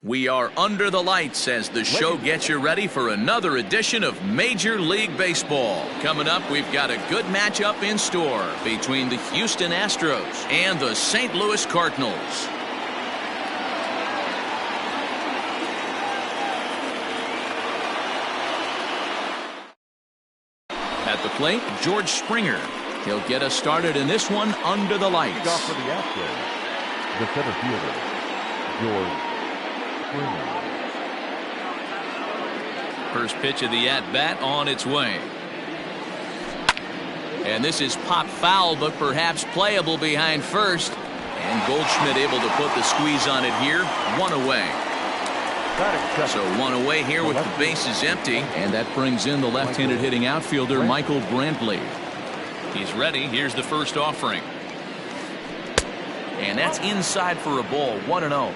We are under the lights as the show gets you ready for another edition of Major League Baseball. Coming up, we've got a good matchup in store between the Houston Astros and the St. Louis Cardinals. At the plate, George Springer. He'll get us started in this one under the lights. Off for the Astros, the center fielder, George. First pitch of the at-bat on its way. And this is popped foul, but perhaps playable behind first. And Goldschmidt able to put the squeeze on it here. One away. So one away here with the bases empty. And that brings in the left-handed hitting outfielder, Michael Brantley. He's ready. Here's the first offering. And that's inside for a ball. 1-0.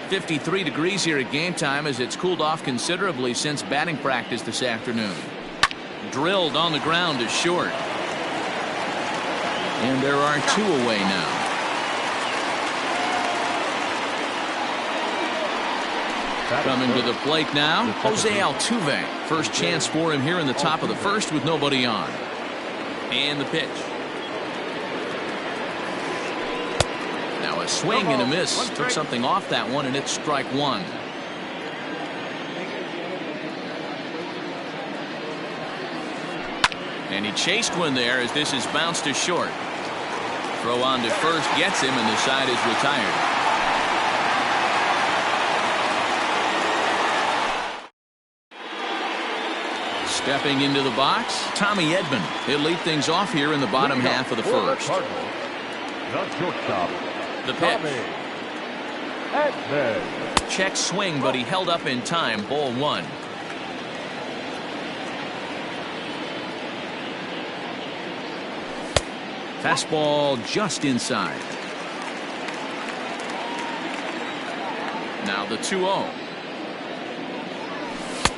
53 degrees here at game time as it's cooled off considerably since batting practice this afternoon. Drilled on the ground to short. And there are two away now. Coming to the plate now, Jose Altuve. First chance for him here in the top of the first with nobody on. And the pitch. Now a swing and a miss. Took something off that one, and it's strike one. And he chased one there as this is bounced to short. Throw on to first gets him, and the side is retired. Stepping into the box, Tommy Edman. He'll lead things off here in the bottom half of the first. The pitch. Check swing, but he held up in time. Ball one. Fastball just inside. Now the 2-0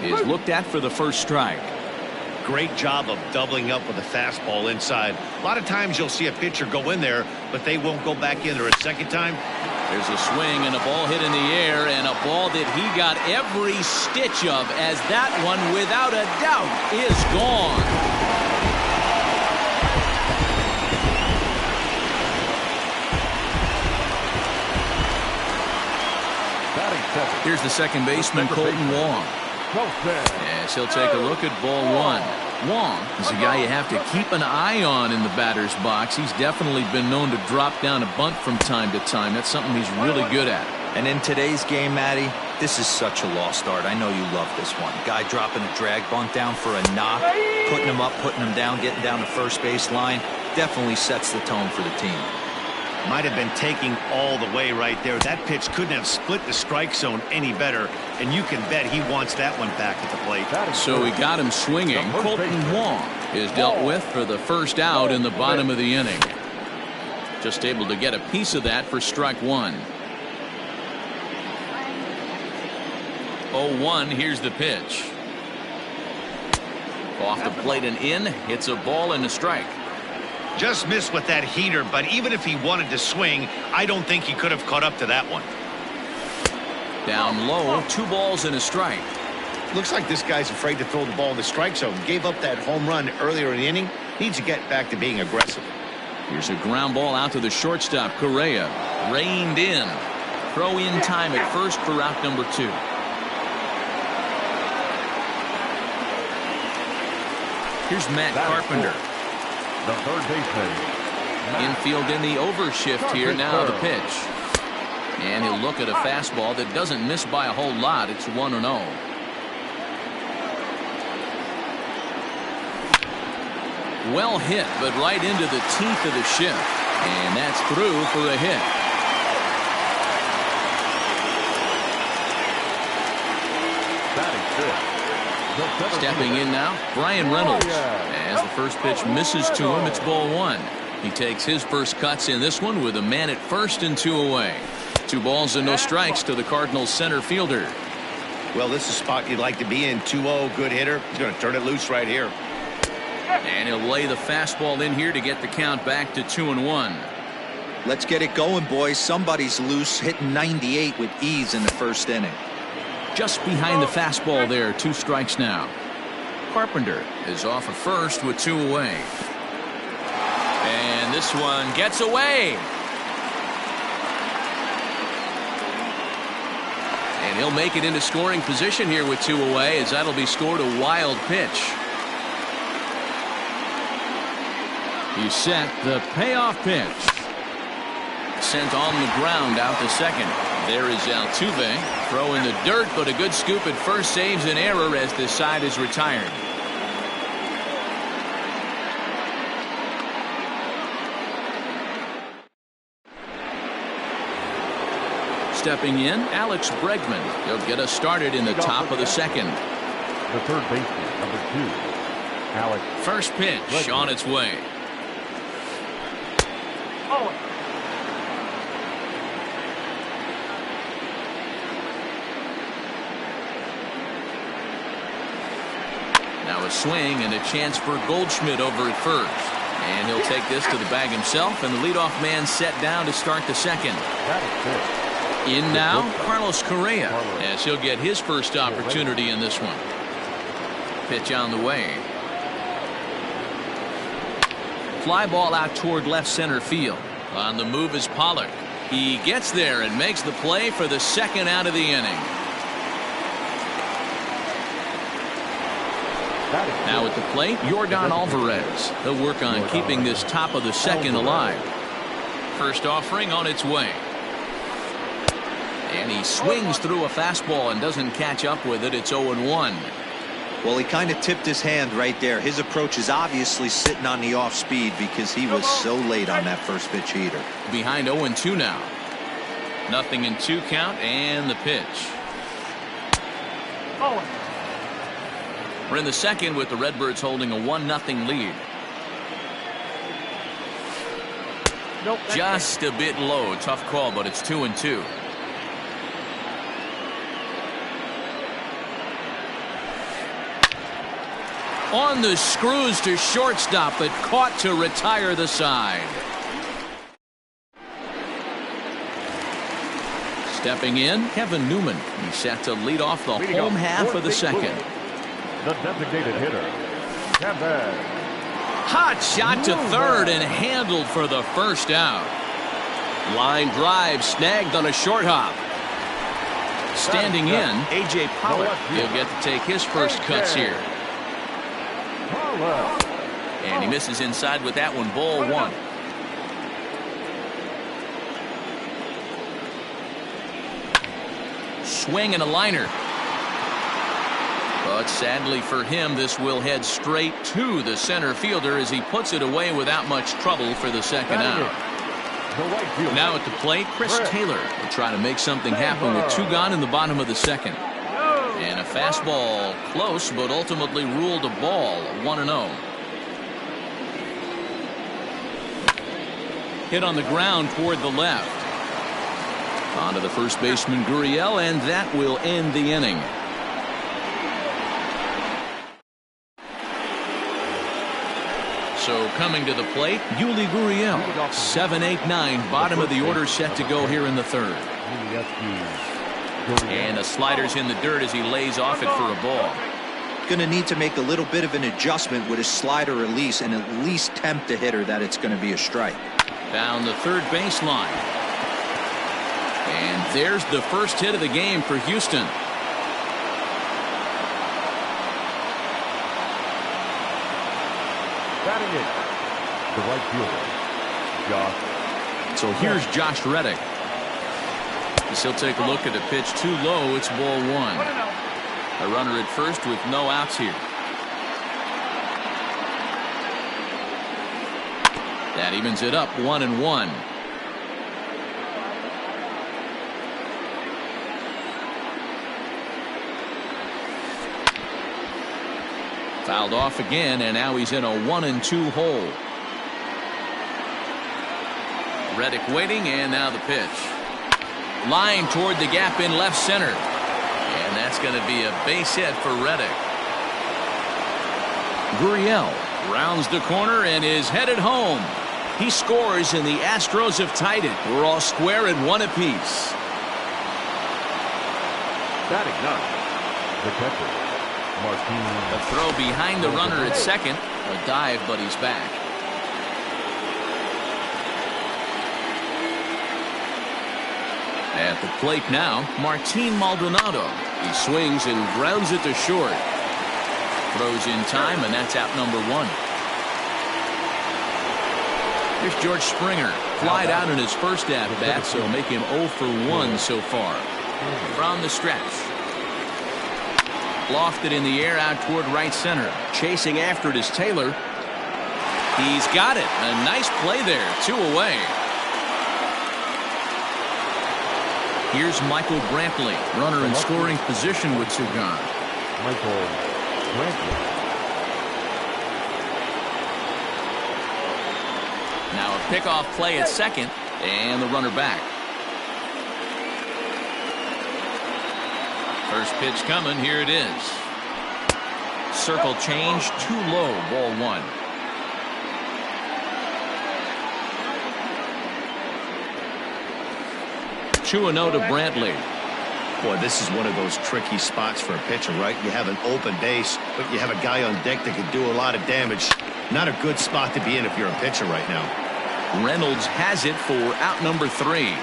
is looked at for the first strike. Great job of doubling up with a fastball inside. A lot of times you'll see a pitcher go in there, but they won't go back in there a second time. There's a swing and a ball hit in the air, and a ball that he got every stitch of, as that one, without a doubt, is gone. Here's the second baseman, Colton Wong. Yes, he'll take a look at ball one. Wong is a guy you have to keep an eye on in the batter's box. He's definitely been known to drop down a bunt from time to time. That's something he's really good at. And in today's game, Matty, this is such a lost art. I know you love this one. Guy dropping a drag bunt down for a knock, putting him up, putting him down, getting down the first base line. Definitely sets the tone for the team. Might have been taking all the way right there. That pitch couldn't have split the strike zone any better, and you can bet he wants that one back at the plate. So he got him swinging. Colton Wong is dealt with for the first out in the bottom of the inning. Just able to get a piece of that for strike one. 0-1. Here's the pitch. Off the plate and in. Hits a ball and a strike. Just missed with that heater, but even if he wanted to swing, I don't think he could have caught up to that one. Down low, 2 balls and a strike. Looks like this guy's afraid to throw the ball in the strike zone. Gave up that home run earlier in the inning. Needs to get back to being aggressive. Here's a ground ball out to the shortstop, Correa. Reined in. Throw in time at first for out number 2. Here's Matt Carpenter. The third baseman. Infield in the overshift here. Now the pitch. And he'll look at a fastball that doesn't miss by a whole lot. It's 1-0. Well hit, but right into the teeth of the shift. And that's through for a hit. Stepping in now, Brian Reynolds. As the first pitch misses to him, it's ball one. He takes his first cuts in this one with a man at first and 2 away. 2 balls and no strikes to the Cardinals center fielder. Well, this is a spot you'd like to be in. 2-0, good hitter. He's going to turn it loose right here. And he'll lay the fastball in here to get the count back to 2-1. Let's get it going, boys. Somebody's loose, hitting 98 with ease in the first inning. Just behind the fastball there, 2 strikes now. Carpenter is off of first with 2 away. And this one gets away. And he'll make it into scoring position here with 2 away, as that'll be scored a wild pitch. He's set the payoff pitch. Sent on the ground out to second. There is Altuve. Throw in the dirt, but a good scoop at first saves an error as this side is retired. Stepping in, Alex Bregman. He'll get us started in the top of the second. The third baseman, number 2, Alex. First pitch Bregman. On its way. Now a swing and a chance for Goldschmidt over at first. And he'll take this to the bag himself, and the leadoff man set down to start the second. In now, Carlos Correa, as he'll get his first opportunity in this one. Pitch on the way. Fly ball out toward left center field. On the move is Pollard. He gets there and makes the play for the second out of the inning. Now at the plate, Yordan Alvarez. He'll work on keeping this top of the second alive. First offering on its way. And he swings through a fastball and doesn't catch up with it. It's 0-1. Well, he kind of tipped his hand right there. His approach is obviously sitting on the off speed because he was so late on that first pitch heater. Behind 0-2 now. 0-2 count and the pitch. We're in the second with the Redbirds holding a 1-0 lead. Just a bit low. Tough call, but it's 2-2. On the screws to shortstop, but caught to retire the side. Stepping in, Kevin Newman. He's set to lead off the home half of the second. The designated hitter, Kevin. Hot shot to third and handled for the first out. Line drive snagged on a short hop. Standing in, A.J. Pollard. He'll get to take his first cuts here. And he misses inside with that one. Ball 1. Swing and a liner. But sadly for him, this will head straight to the center fielder as he puts it away without much trouble for the second out. Now at the plate, Chris Taylor will try to make something happen with 2 gone in the bottom of the second. And a fastball close, but ultimately ruled a ball. 1-0. Hit on the ground toward the left. On to the first baseman, Gurriel, and that will end the inning. So coming to the plate, Yuli Gurriel. 7-8-9, bottom of the order set to go here in the third. And the slider's in the dirt as he lays off it for a ball. Going to need to make a little bit of an adjustment with his slider release and at least tempt the hitter that it's going to be a strike. Down the third baseline. And there's the first hit of the game for Houston. Batting it, the right fielder, Josh. So here's Josh Reddick. As he'll take a look at the pitch too low. It's ball 1. A runner at first with no outs here. That evens it up 1-1. Fouled off again, and now he's in a 1-2 hole. Reddick waiting, and now the pitch. Line toward the gap in left center. And that's going to be a base hit for Reddick. Gurriel rounds the corner and is headed home. He scores, and the Astros have tied it. We're all square at 1 apiece. Batting ninth, the catcher, Martin. A throw behind the runner at second. A dive, but he's back. At the plate now, Martin Maldonado. He swings and grounds it to short. Throws in time, and that's out number 1. Here's George Springer. Flied out in his first at-bat, so make him 0 for 1 so far. From the stretch. Lofted in the air out toward right center. Chasing after it is Taylor. He's got it. A nice play there. 2 away. Here's Michael Brantley. Runner in scoring position with 2 gone. Michael Brantley. Now a pickoff play at second, and the runner back. First pitch coming. Here it is. Circle change, too low. Ball 1. Two and 0 to Brantley. Boy, this is one of those tricky spots for a pitcher, right? You have an open base, but you have a guy on deck that can do a lot of damage. Not a good spot to be in if you're a pitcher right now. Reynolds has it for out number 3.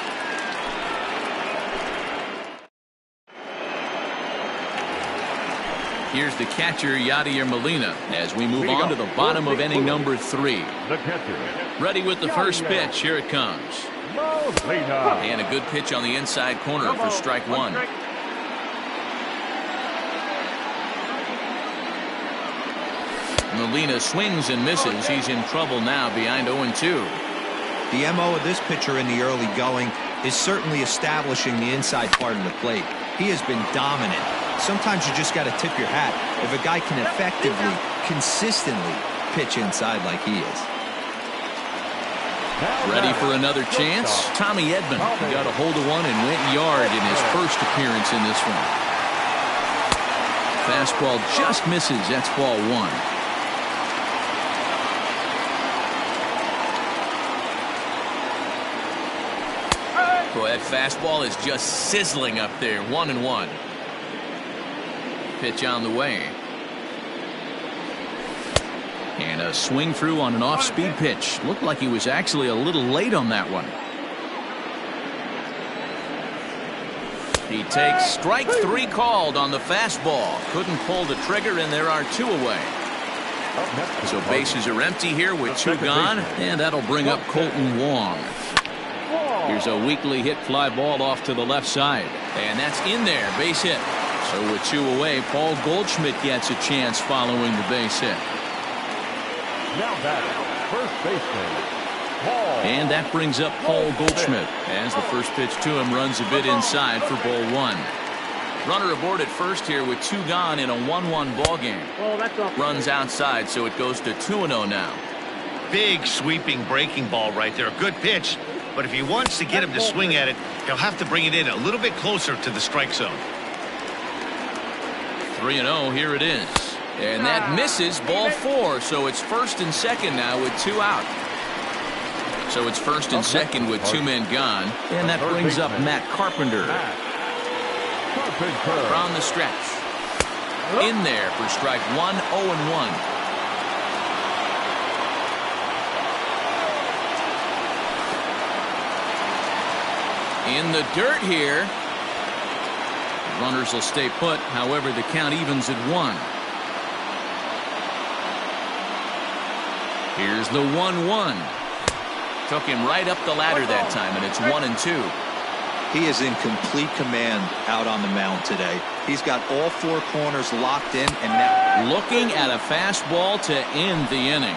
Here's the catcher, Yadier Molina, as we move on to the bottom of inning number 3. The catcher. Ready with the first pitch. Here it comes. Molina. And a good pitch on the inside corner for strike 1. Molina swings and misses. He's in trouble now behind 0-2. The MO of this pitcher in the early going is certainly establishing the inside part of the plate. He has been dominant. Sometimes you just got to tip your hat if a guy can effectively, consistently pitch inside like he is. Ready for another chance? Tommy Edman got a hold of one and went yard in his first appearance in this one. Fastball just misses. That's ball 1. Boy, that fastball is just sizzling up there. 1-1. Pitch on the way. And a swing through on an off-speed pitch. Looked like he was actually a little late on that one. He takes strike 3 called on the fastball. Couldn't pull the trigger, and there are 2 away. So bases are empty here with 2 gone, and that'll bring up Colton Wong. Here's a weakly hit fly ball off to the left side, and that's in there. Base hit. So with 2 away, Paul Goldschmidt gets a chance following the base hit. Now batting, first baseman, Paul. And that brings up Paul Goldschmidt as the first pitch to him runs a bit inside for ball 1. Runner aboard at first here with 2 gone in a 1-1 ball game. Runs outside, so it goes to 2-0 now. Big sweeping breaking ball right there. A good pitch, but if he wants to get him to swing at it, he'll have to bring it in a little bit closer to the strike zone. 3-0, here it is. And that misses, ball 4, so it's first and second now with 2 out. So it's first and second with 2 men gone, and that brings up Matt Carpenter. From the stretch. In there for strike 1, 0-1. In the dirt here. Runners will stay put. However, the count evens at 1. Here's the 1-1. Took him right up the ladder that time, and it's 1-2. He is in complete command out on the mound today. He's got all 4 corners locked in, and now looking at a fastball to end the inning.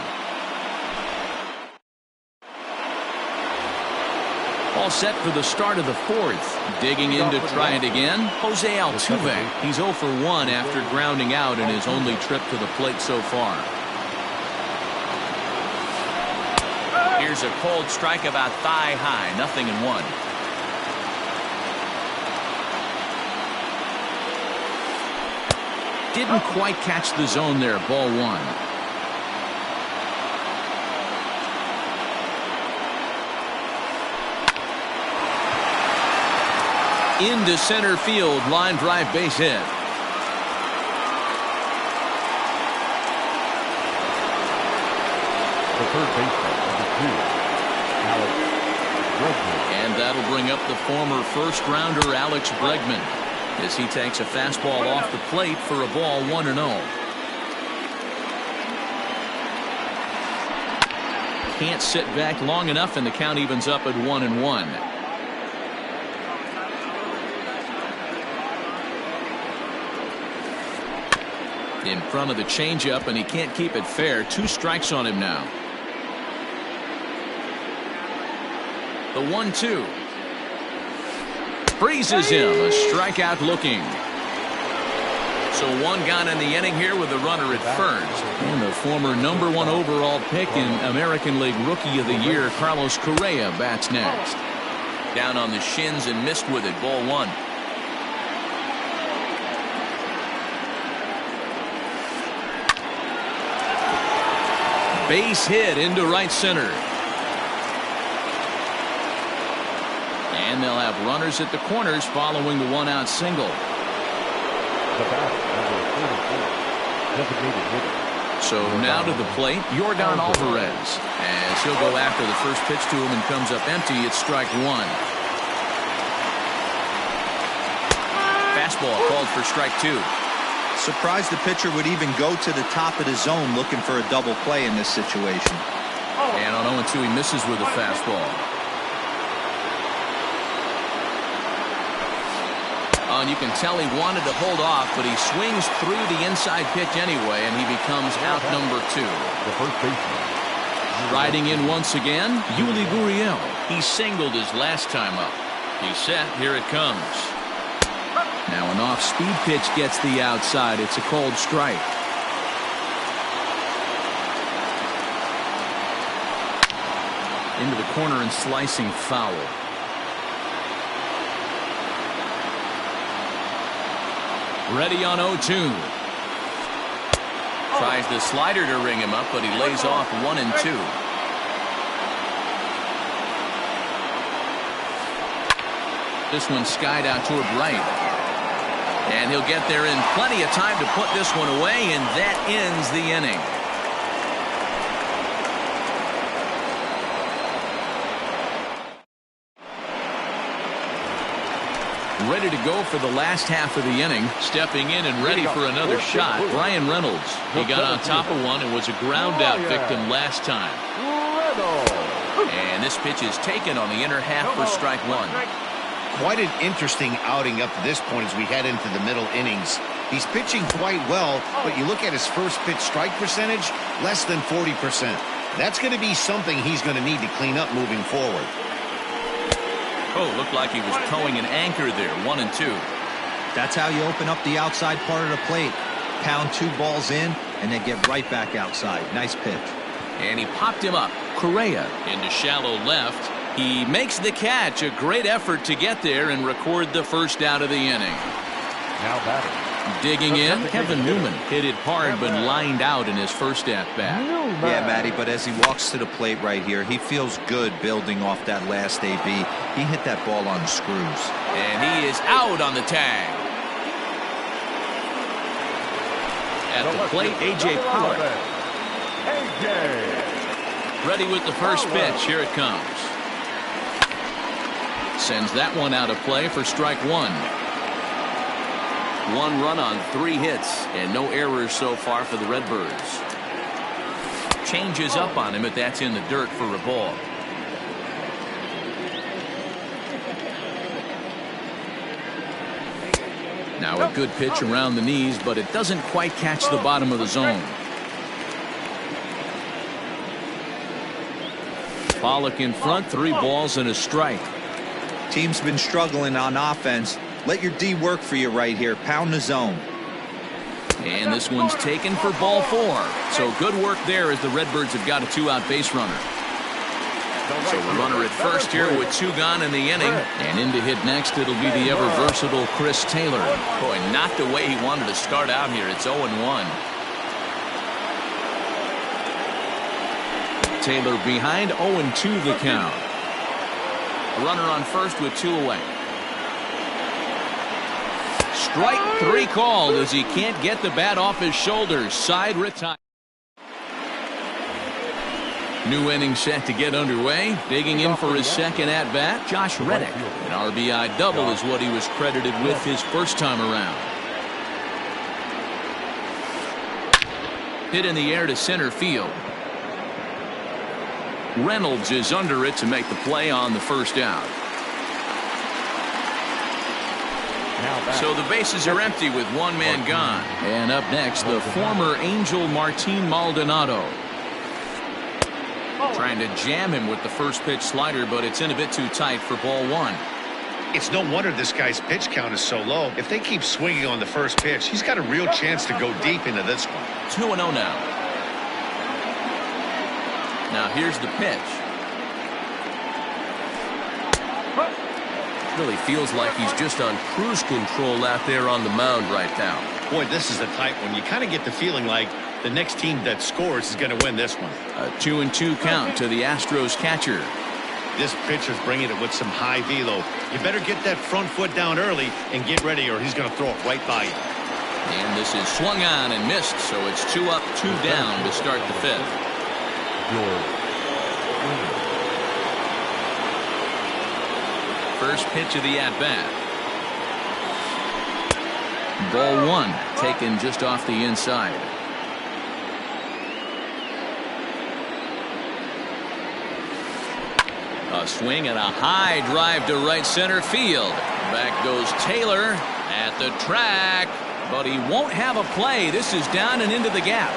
All set for the start of the 4th. Digging in to try it again, Jose Altuve. He's 0 for 1 after grounding out in his only trip to the plate so far. Here's a cold strike about thigh high, 0-1. Didn't quite catch the zone there, ball 1. Into center field, line drive base hit. The third baseman, number 2, Alex Bregman. And that'll bring up the former first-rounder Alex Bregman as he takes a fastball off the plate for a ball 1-0. Can't sit back long enough, and the count evens up at 1-1. In front of the changeup, and he can't keep it fair. 2 strikes on him now. The 1-2. Freezes him. A strikeout looking. So 1 gone in the inning here with a runner at first. And the former #1 overall pick in American League Rookie of the Year, Carlos Correa, bats next. Down on the shins and missed with it. Ball 1. Base hit into right center. And they'll have runners at the corners following the 1-out single. The batter, number 44, designated hitter. So now to the plate, Yordan Alvarez. As he'll go after the first pitch to him and comes up empty. It's strike 1. Fastball called for strike 2. Surprised the pitcher would even go to the top of the zone looking for a double play in this situation. And on 0-2, he misses with a fastball. And you can tell he wanted to hold off, but he swings through the inside pitch anyway, and he becomes out number 2. The first baseman. Riding in once again, Yuli Gurriel. He singled his last time up. He's set. Here it comes. Now an off-speed pitch gets the outside. It's a cold strike. Into the corner and slicing foul. Ready on 0-2. Tries the slider to ring him up, but he lays off 1-2. This one skied out toward right. And he'll get there in plenty of time to put this one away, and that ends the inning. Ready to go for the last half of the inning. Stepping in and ready for another shot, Brian Reynolds. He got on top of one and was a ground out victim last time. And this pitch is taken on the inner half for strike 1. Quite an interesting outing up to this point as we head into the middle innings. He's pitching quite well, but you look at his first pitch strike percentage, less than 40%. That's going to be something he's going to need to clean up moving forward. Oh, looked like he was towing an anchor there. 1-2. That's how you open up the outside part of the plate. Pound 2 balls in, and then get right back outside. Nice pitch. And he popped him up. Correa into shallow left. He makes the catch. A great effort to get there and record the first out of the inning. Now batting. Digging in, Kevin Newman hit it hard but lined out in his first at-bat. Yeah, Matty, but as he walks to the plate right here, he feels good building off that last AB. He hit that ball on the screws. And he is out on the tag. At the plate, A.J. Pollock. Ready with the first pitch. Here it comes. Sends that one out of play for strike 1. 1 run on 3 hits and no errors so far for the Redbirds. Changes up on him, but that's in the dirt for a ball. Now a good pitch around the knees, but it doesn't quite catch the bottom of the zone. Pollock in front, 3 balls and a strike. Team's been struggling on offense. Let your D work for you right here. Pound the zone. And this one's taken for ball 4. So good work there as the Redbirds have got a 2-out base runner. So a runner at first here with 2 gone in the inning. And in to hit next, it'll be the ever-versatile Chris Taylor. Boy, not the way he wanted to start out here. It's 0-1. Taylor behind, 0-2 the count. A runner on first with 2 away. Strike 3 called as he can't get the bat off his shoulders. Side retire. New inning set to get underway. Digging in for his second at-bat, Josh Reddick. An RBI double is what he was credited with his first time around. Hit in the air to center field. Reynolds is under it to make the play on the first out. So the bases are empty with one man gone. And up next, the former Angel Martin Maldonado. Trying to jam him with the first pitch slider, but it's in a bit too tight for ball 1. It's no wonder this guy's pitch count is so low. If they keep swinging on the first pitch, he's got a real chance to go deep into this one. 2-0 now. Now here's the pitch. Really feels like he's just on cruise control out there on the mound right now. Boy, this is a tight one. You kind of get the feeling like the next team that scores is going to win this one. A 2-2 count to the Astros catcher. This pitcher's bringing it with some high velo. You better get that front foot down early and get ready, or he's going to throw it right by you. And this is swung on and missed, so it's 2 up, 2 down to start the 5th. First pitch of the at-bat. Ball 1, taken just off the inside. A swing and a high drive to right center field. Back goes Taylor at the track, but he won't have a play. This is down and into the gap.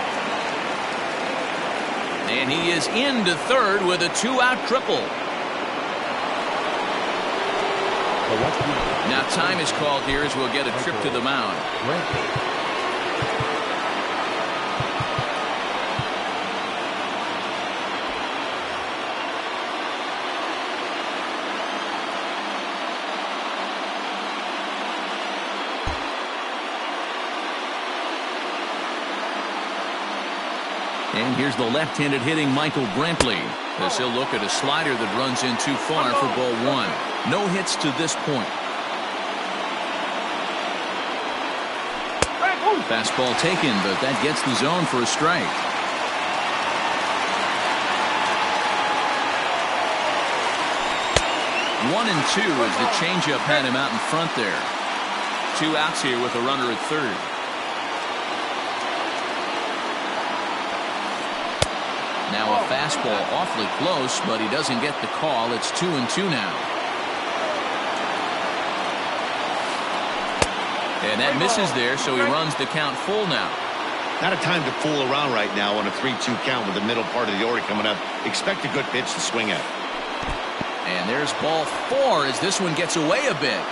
And he is into third with a 2-out triple. Now time is called here as we'll get a trip to the mound. And here's the left-handed hitting Michael Brantley, as he'll look at a slider that runs in too far for ball 1. No hits to this point. Fastball taken, but that gets the zone for a strike. One and 2 as the changeup had him out in front there. 2 outs here with a runner at third. Now a fastball awfully close, but he doesn't get the call. It's 2-2 now. And that misses there, so he runs the count full now. Not a time to fool around right now on a 3-2 count with the middle part of the order coming up. Expect a good pitch to swing at. And there's ball 4 as this one gets away a bit.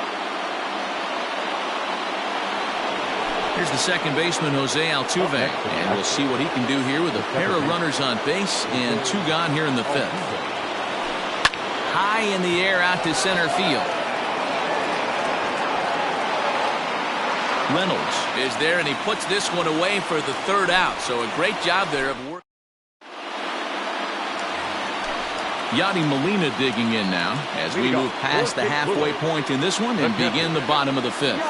Here's the second baseman, Jose Altuve, and we'll see what he can do here with a pair of runners on base and 2 gone here in the 5th. High in the air out to center field. Reynolds is there, and he puts this one away for the 3rd out, so a great job there of work. Yadi Molina digging in now as we move past the halfway point in this one and begin the bottom of the 5th.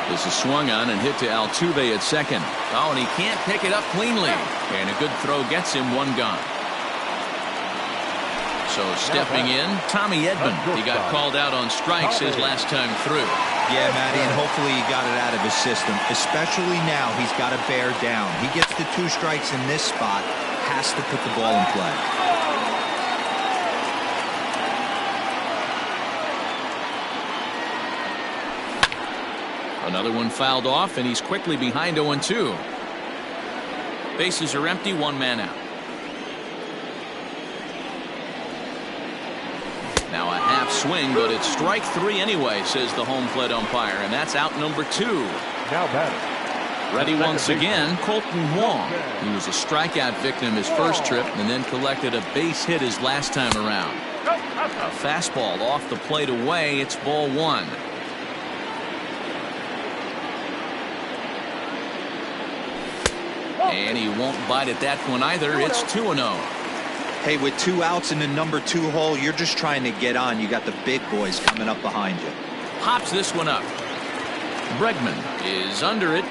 This is swung on and hit to Altuve at second. Oh, and he can't pick it up cleanly. And a good throw gets him 1 gone. So stepping in, Tommy Edman. He got called out on strikes his last time through. Yeah, Matty, and hopefully he got it out of his system. Especially now, he's got to bear down. He gets the 2 strikes in this spot, has to put the ball in play. Another one fouled off, and he's quickly behind 0-2. Bases are empty, 1 man out. Now a half swing, but it's strike 3 anyway, says the home plate umpire, and that's out number 2. Now batting. Ready once again, Colton Wong. He was a strikeout victim his first trip and then collected a base hit his last time around. A fastball off the plate away. It's ball 1. And he won't bite at that one either. It's 2-0. Hey, with 2 outs in the number 2 hole, you're just trying to get on. You got the big boys coming up behind you. pops this one up. Bregman is under it.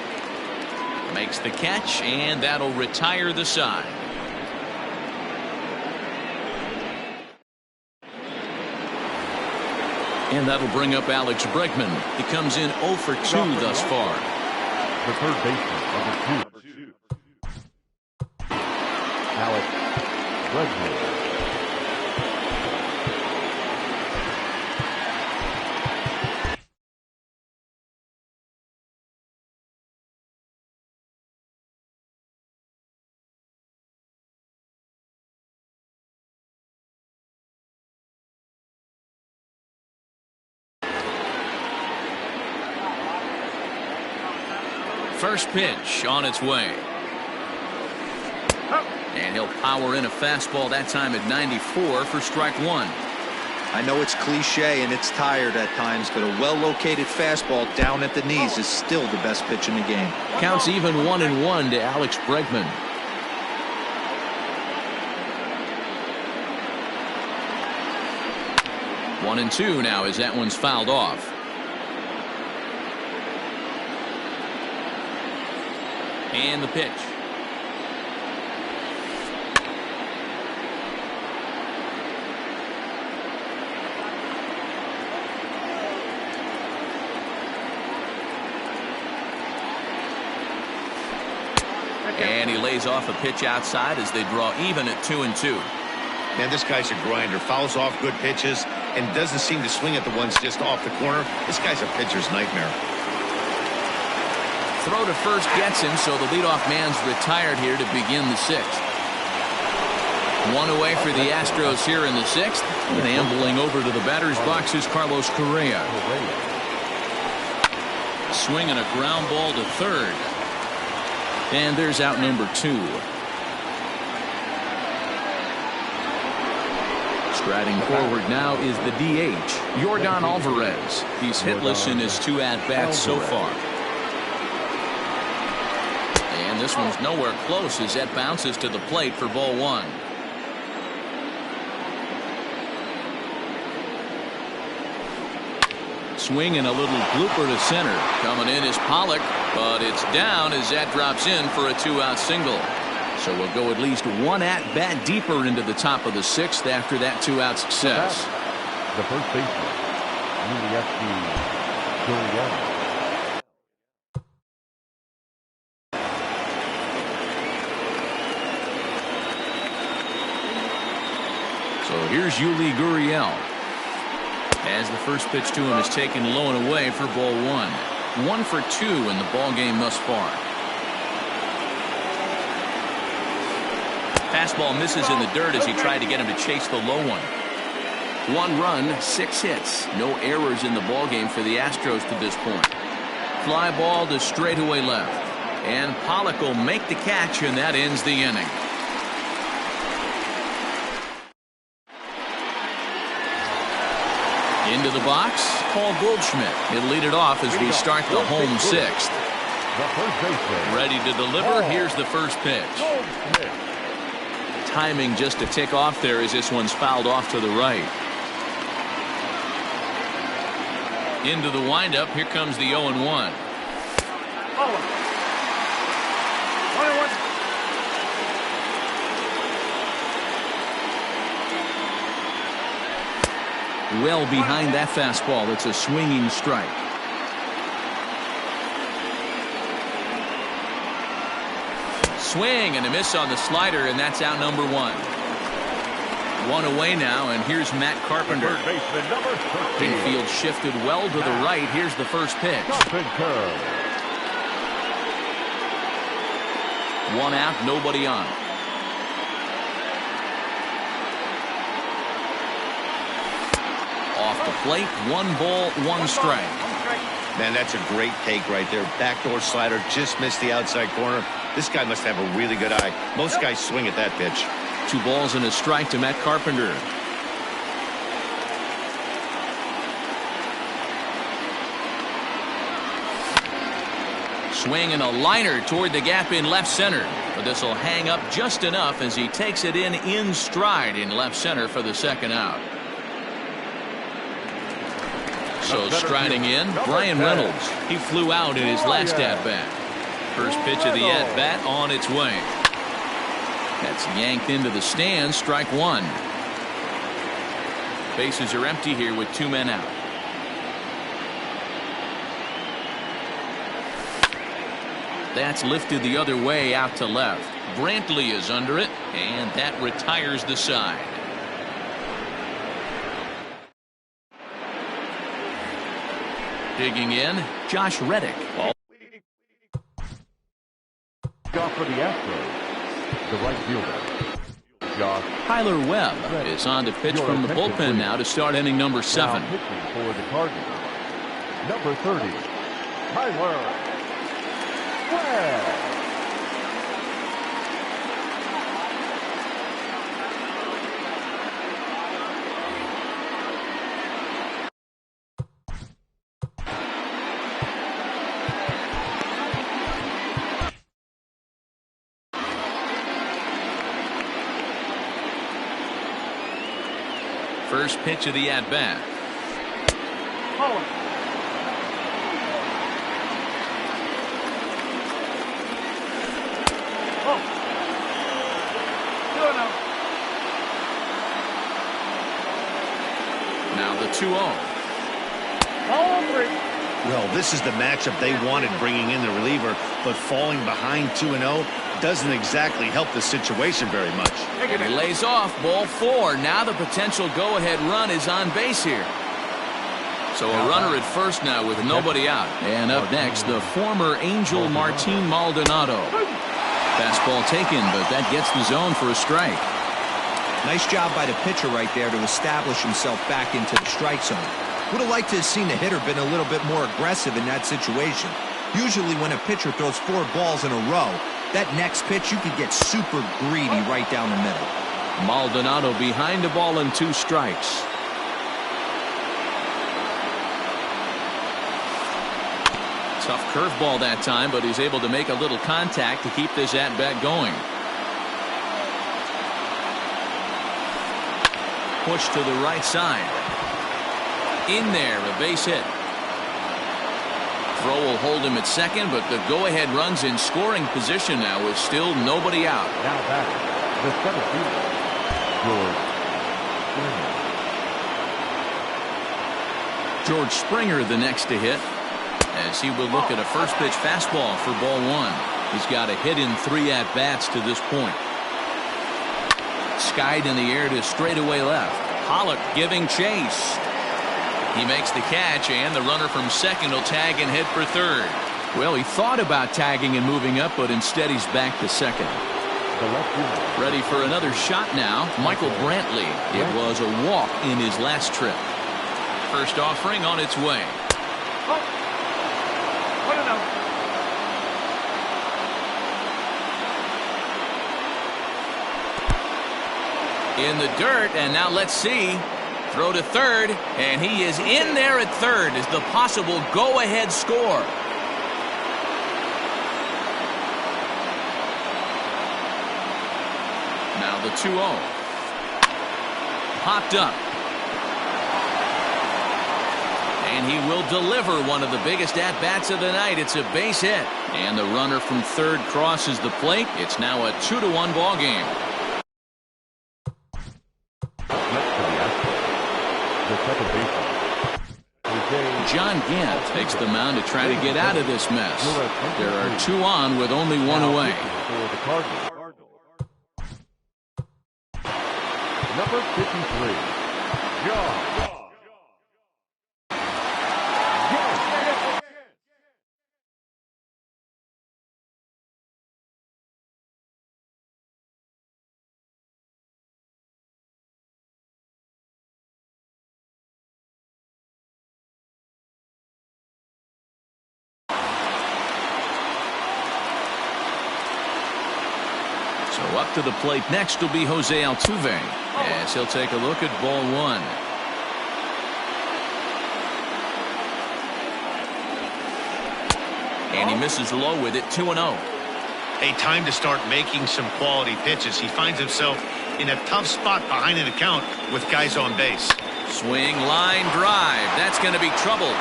Makes the catch, and that'll retire the side. And that'll bring up Alex Bregman. He comes in 0 for 2 thus far. The third baseman, number 2. Alex Bregman. First pitch on its way. And he'll power in a fastball that time at 94 for strike 1. I know it's cliche and it's tired at times, but a well-located fastball down at the knees is still the best pitch in the game. Counts even 1-1 to Alex Bregman. One and two now as that one's fouled off. And the pitch. And he lays off a pitch outside as they draw even at 2-2. Man, this guy's a grinder. Fouls off good pitches and doesn't seem to swing at the ones just off the corner. This guy's a pitcher's nightmare. Throw to first gets him, so the leadoff man's retired here to begin the 6th. One away for the Astros here in the 6th. And ambling over to the batter's box is Carlos Correa. Swinging a ground ball to third. And there's out number 2. Striding forward now is the DH, Yordan Alvarez. He's hitless in his 2 at-bats so far. And this one's nowhere close as that bounces to the plate for ball 1. Swing and a little blooper to center. Coming in is Pollock, but it's down as that drops in for a 2-out single. So we'll go at least 1 at-bat deeper into the top of the 6th after that 2-out success. The first baseman, Gurriel. So here's Yuli Gurriel. As the first pitch to him is taken low and away for ball 1. 1 for 2 in the ball game thus far. Fastball misses in the dirt as he tried to get him to chase the low one. 1 run, 6 hits. No errors in the ball game for the Astros to this point. Fly ball to straightaway left. And Pollock will make the catch, and that ends the inning. Into the box, Paul Goldschmidt. He'll lead it off as we start the home 6th. Ready to deliver. Here's the first pitch. Timing just a tick off there as this one's fouled off to the right. Into the windup. Here comes the 0-1. Well behind that fastball. It's a swinging strike. Swing and a miss on the slider, and that's out number 1. 1 away now, and here's Matt Carpenter. Infield shifted well to the right. Here's the first pitch. 1 out, nobody on. Off the plate, 1 ball, 1 strike. Man, that's a great take right there. Backdoor slider just missed the outside corner. This guy must have a really good eye. Most guys swing at that pitch. 2 balls and a strike to Matt Carpenter. Swing and a liner toward the gap in left center. But this will hang up just enough as he takes it in stride in left center for the 2nd out. So striding in, Brian Reynolds. He flew out in his last at-bat. First pitch of the at-bat on its way. That's yanked into the stands, strike one. Bases are empty here with 2 men out. That's lifted the other way out to left. Brantley is under it, and that retires the side. Digging in, Josh Reddick. Josh for the Astros, the right fielder. Josh. Tyler Webb is on to pitch from the bullpen now to start inning number 7. Now pitching for the Cardinals, number 30, Tyler Webb. First pitch of the at-bat. Now the 2-0. Well, this is the matchup they wanted, bringing in the reliever, but falling behind 2-0 doesn't exactly help the situation very much. He lays off, ball 4. Now the potential go-ahead run is on base here. So a runner at first now with nobody out. And up next, the former Angel Martin Maldonado. Fastball taken, but that gets the zone for a strike. Nice job by the pitcher right there to establish himself back into the strike zone. Would have liked to have seen the hitter been a little bit more aggressive in that situation. Usually when a pitcher throws 4 balls in a row, that next pitch you could get super greedy right down the middle. Maldonado behind the ball and 2 strikes. Tough curveball that time, but he's able to make a little contact to keep this at-bat going. Push to the right side. In there, a base hit. Throw will hold him at second, but the go-ahead run's in scoring position now with still nobody out. Now batting, the center fielder, George Springer the next to hit, as he will look at a first pitch fastball for ball 1. He's got a hit in 3 at-bats to this point. Skied in the air to straightaway left. Pollock giving chase. He makes the catch, and the runner from second will tag and hit for third. Well, he thought about tagging and moving up, but instead he's back to second. Ready for another shot now, Michael Brantley. It was a walk in his last trip. First offering on its way. In the dirt, and now let's see. Throw to third, and he is in there at third as the possible go-ahead score. Now the 2-0. Popped up. And he will deliver one of the biggest at-bats of the night. It's a base hit. And the runner from third crosses the plate. It's now a 2-1 ball game. John Gant takes the mound to try to get out of this mess. There are 2 on with only 1 away. Number 53, John. So up to the plate next will be Jose Altuve, as he'll take a look at ball 1. And he misses low with it, 2-0. A time to start making some quality pitches. He finds himself in a tough spot behind an account with guys on base. Swing, line, drive. That's going to be trouble.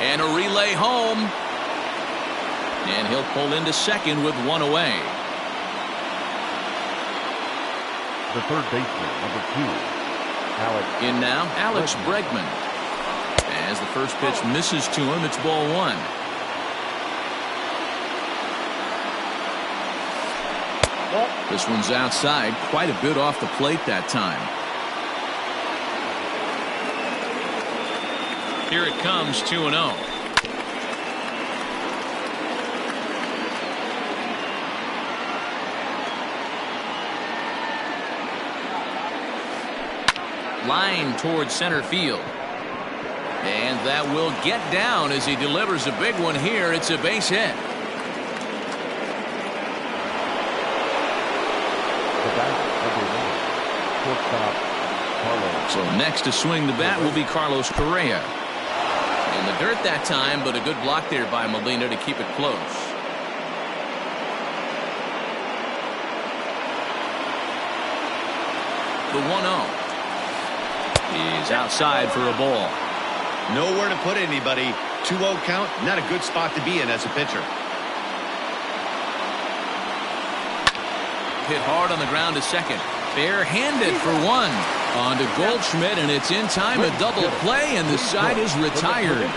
And a relay home. And he'll pull into second with one away. The third baseman, number 2, Alex. In now, Alex Bregman. As the first pitch misses to him, it's ball 1. This one's outside, quite a bit off the plate that time. Here it comes, 2-0. Line towards center field. And that will get down as he delivers a big one here. It's a base hit. So next to swing the bat will be Carlos Correa. In the dirt that time, but a good block there by Molina to keep it close. The 1-0. He's outside for a ball. Nowhere to put anybody. 2-0 count, not a good spot to be in as a pitcher. Hit hard on the ground to second. Bare-handed for one. On to Goldschmidt, and it's in time. A double play, and the side is retired.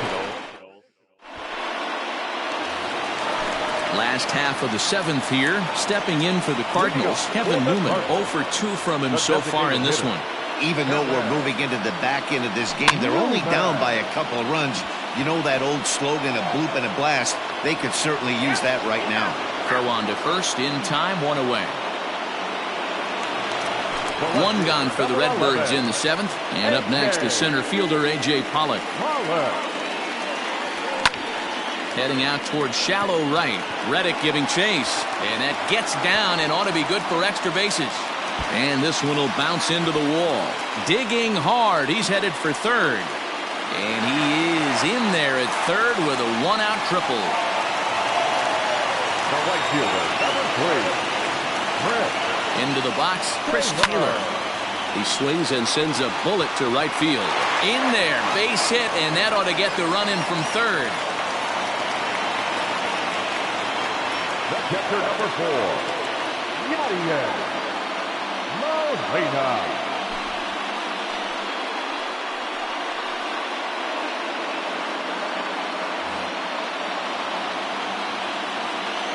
Last half of the 7th here. Stepping in for the Cardinals, Kevin Newman. 0 for 2 from him so far in this one. Even though we're moving into the back end of this game, they're only down by a couple of runs. You know that old slogan, a bloop and a blast. They could certainly use that right now. Throw on to first, in time, one away. One gone for the Redbirds in the 7th. And up next is center fielder A.J. Pollock. Heading out towards shallow right. Reddick giving chase. And that gets down and ought to be good for extra bases. And this one will bounce into the wall. Digging hard. He's headed for third. And he is in there at third with a one-out triple. The right fielder, number 3, into the box, Chris Taylor. He swings and sends a bullet to right field. In there, base hit, and that ought to get the run in from third. The catcher, number 4, Yadier Molina.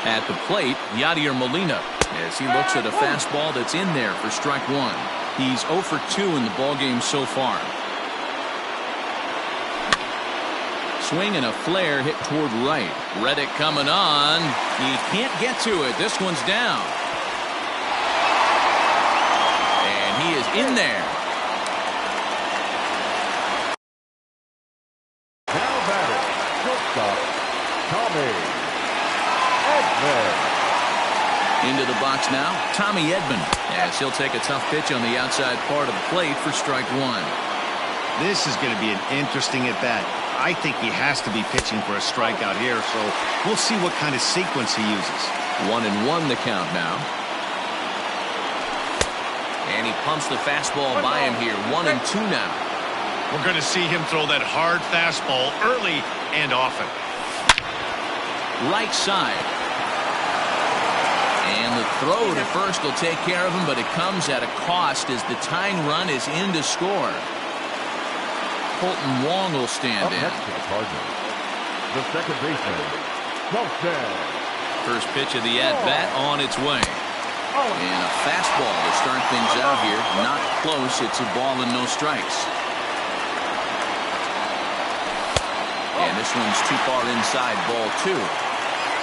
At the plate, Yadier Molina, as he looks at a fastball that's in there for strike 1. He's 0 for 2 in the ballgame so far. Swing and a flare hit toward right. Reddick coming on. He can't get to it. This one's down. And he is in there. Now batting, shortstop, Tommy Edman. Into the box now, Tommy Edman, as he'll take a tough pitch on the outside part of the plate for strike 1. This is going to be an interesting at-bat. I think he has to be pitching for a strikeout here, so we'll see what kind of sequence he uses. 1-1 the count now. And he pumps the fastball by him here. 1-2 now. We're going to see him throw that hard fastball early and often. Right side. And the throw to first will take care of him, but it comes at a cost as the tying run is in to score. Colton Wong will stand in. Next to the Cardinals, the second baseman, Wilson. First pitch of the at-bat on its way. And a fastball to start things out here. Not close. It's a ball and no strikes. And this one's too far inside, ball 2.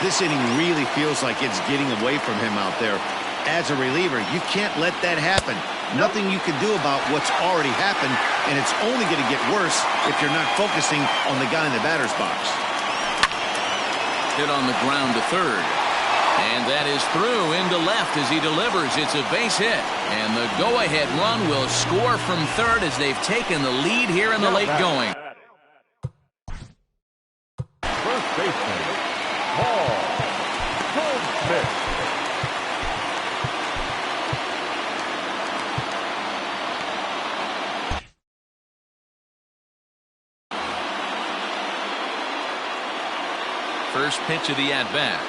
This inning really feels like it's getting away from him out there. As a reliever, you can't let that happen. Nothing you can do about what's already happened, and it's only going to get worse if you're not focusing on the guy in the batter's box. Hit on the ground to third. And that is through into left as he delivers. It's a base hit. And the go-ahead run will score from third as they've taken the lead here in the late going. First baseman, Paul Goldschmidt. first pitch of the at-bat.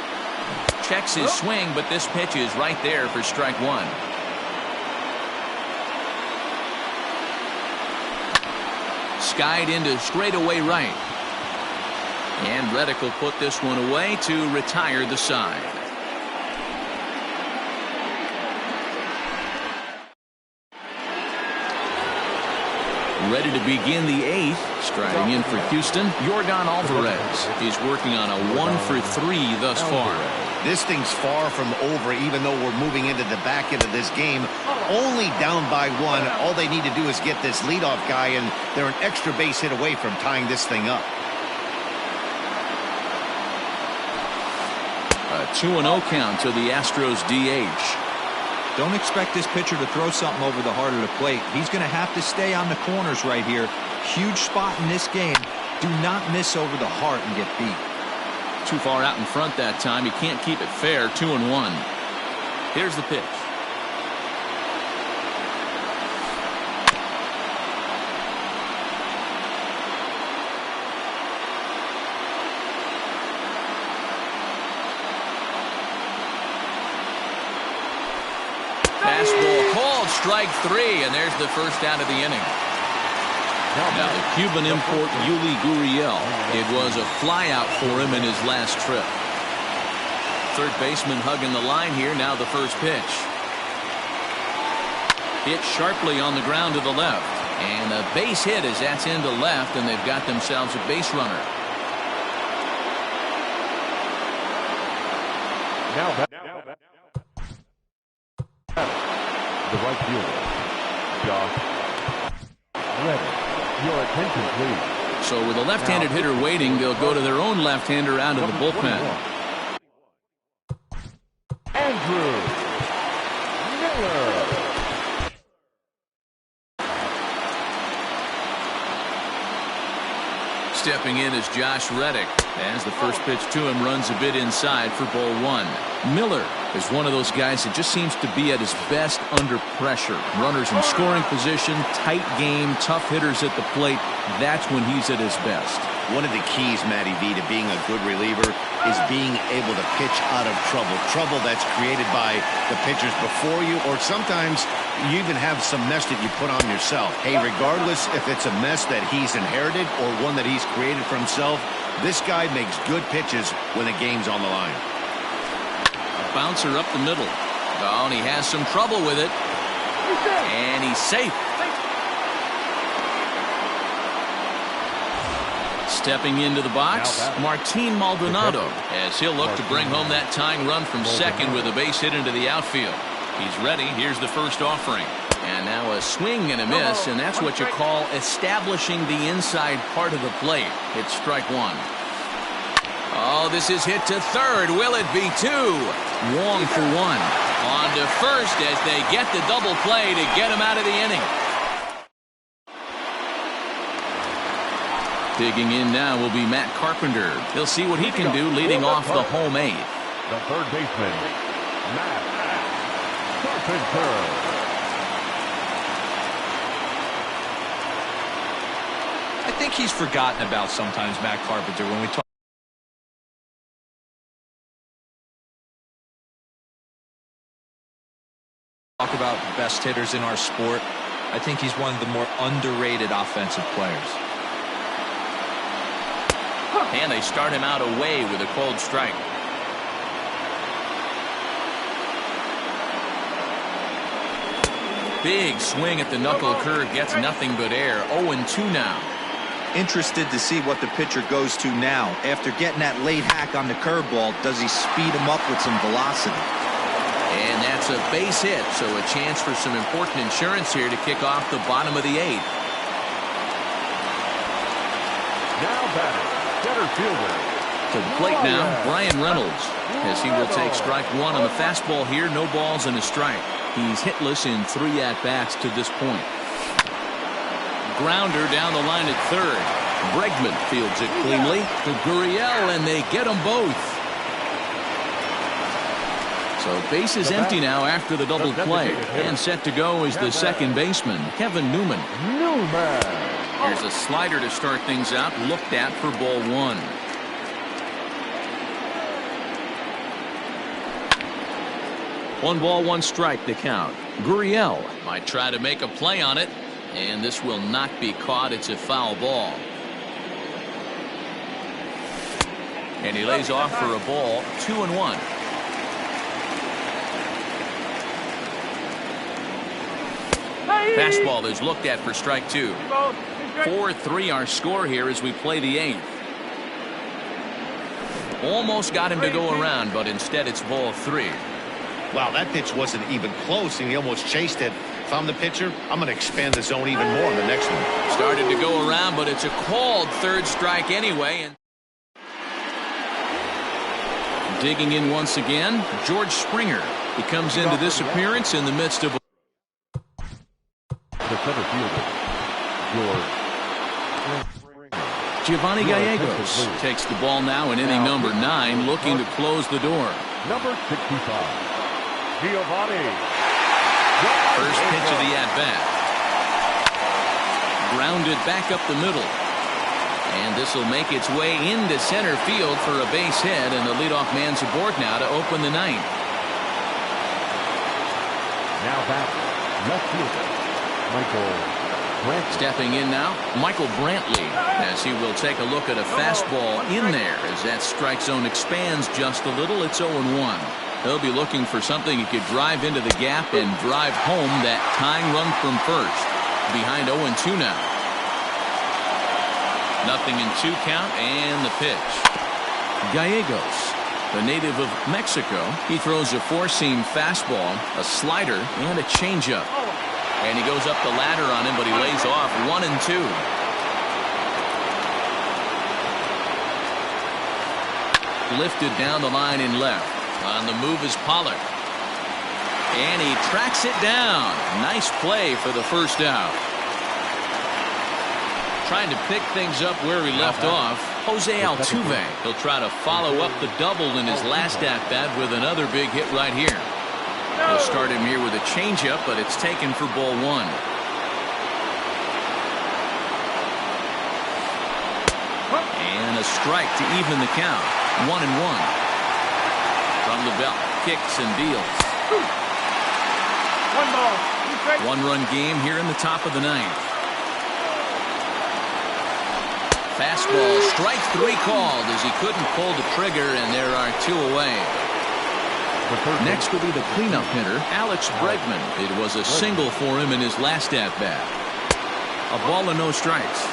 Checks his swing, but this pitch is right there for strike one. Skied into straightaway right. And Reddick will put this one away to retire the side. Ready to begin the eighth. Striding in for Houston, Yordan Alvarez. He's working on a 1-for-3 thus far. This thing's far from over, even though we're moving into the back end of this game. Only down by one. All they need to do is get this leadoff guy, and they're an extra base hit away from tying this thing up. A 2-0 count to the Astros DH. Don't expect this pitcher to throw something over the heart of the plate. He's going to have to stay on the corners right here. Huge spot in this game. Do not miss over the heart and get beat. Too far out in front that time. He can't keep it fair. 2-1. Here's the pitch. Fastball called, strike three, and there's the first out of the inning. Now the Cuban import Yuli Gurriel. It was a flyout for him in his last trip. Third baseman hugging the line here. Now the first pitch. Hit sharply on the ground to the left. And a base hit as that's into left, and they've got themselves a base runner. The right fielder, Josh Reddick. Your attention, please. So with a left-handed hitter waiting, they'll go to their own left-hander out of the bullpen. Andrew Miller. Stepping in is Josh Reddick. As the first pitch to him runs a bit inside for ball one. Miller is one of those guys that just seems to be at his best under pressure. Runners in scoring position, tight game, tough hitters at the plate. That's when he's at his best. One of the keys, Matty V, to being a good reliever is being able to pitch out of trouble. Trouble that's created by the pitchers before you, or sometimes you even have some mess that you put on yourself. Hey, regardless if it's a mess that he's inherited or one that he's created for himself, this guy makes good pitches when the game's on the line. A bouncer up the middle. Oh, and he has some trouble with it. And he's safe. Stepping into the box, Martin Maldonado, as he'll look to bring home that tying run from second with a base hit into the outfield. He's ready. Here's the first offering. And now a swing and a miss, and that's what you call establishing the inside part of the plate. It's strike one. Oh, this is hit to third. Will it be two? Wong for one. On to first as they get the double play to get him out of the inning. Digging in now will be Matt Carpenter. He'll see what he can do leading off the home eighth. The third baseman, Matt Carpenter. I think he's forgotten about sometimes, Matt Carpenter, when we talk about the best hitters in our sport. I think he's one of the more underrated offensive players. And they start him out away with a cold strike. Big swing at the knuckle curve, gets nothing but air. 0-2 now. Interested to see what the pitcher goes to now. After getting that late hack on the curveball, does he speed him up with some velocity? And that's a base hit, so a chance for some important insurance here to kick off the bottom of the eighth. Now batting, center fielder. To the plate now, Brian Reynolds, as he will take strike one on the fastball here. No balls and a strike. He's hitless in 3 at-bats to this point. Grounder down the line at third. Bregman fields it cleanly to Gurriel, and they get them both. So base is empty now after the double play. And set to go is the second baseman, Kevin Newman. Here's a slider to start things out, looked at for ball one. 1 ball, 1 strike to count. Gurriel might try to make a play on it, and this will not be caught. It's a foul ball. And he lays off for a ball, 2-1. Fastball is looked at for strike 2. 4-3 our score here as we play the 8th. Almost got him to go around, but instead it's ball 3. Wow, that pitch wasn't even close, and he almost chased it. If I'm the pitcher, I'm going to expand the zone even more in the next one. Started to go around, but it's a called 3rd strike anyway. And digging in once again, George Springer. He comes into this appearance in the midst of the center fielder, George. Giovanni Gallegos takes the ball now in inning number 9, looking to close the door. Number 65, Giovanni. First pitch of the at-bat. Grounded back up the middle. And this will make its way into center field for a base hit, and the leadoff man's aboard now to open the 9th. Now back, left fielder, Michael. Stepping in now, Michael Brantley, as he will take a look at a fastball in there as that strike zone expands just a little. It's 0-1. He'll be looking for something he could drive into the gap and drive home that tying run from first. Behind 0-2 now. Nothing in 2 count, and the pitch. Gallegos, the native of Mexico. He throws a 4-seam fastball, a slider, and a changeup. And he goes up the ladder on him, but he lays off 1-2. Lifted down the line in left. On the move is Pollock. And he tracks it down. Nice play for the first out. Trying to pick things up where he left off, Jose Altuve. He'll try to follow up the double in his last at-bat with another big hit right here. He'll start him here with a changeup, but it's taken for ball 1. And a strike to even the count. 1-1. From the belt, kicks and deals. 1-run game here in the top of the 9th. Fastball, strike 3 called as he couldn't pull the trigger, and there are 2 away. Next will be the cleanup hitter, Alex Bregman. It was a single for him in his last at-bat. A ball and no strikes.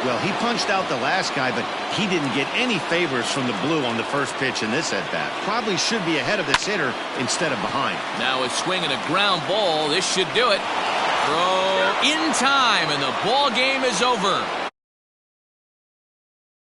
Well, he punched out the last guy, but he didn't get any favors from the blue on the first pitch in this at-bat. Probably should be ahead of this hitter instead of behind. Now it's swinging a ground ball. This should do it. Throw in time, and the ball game is over.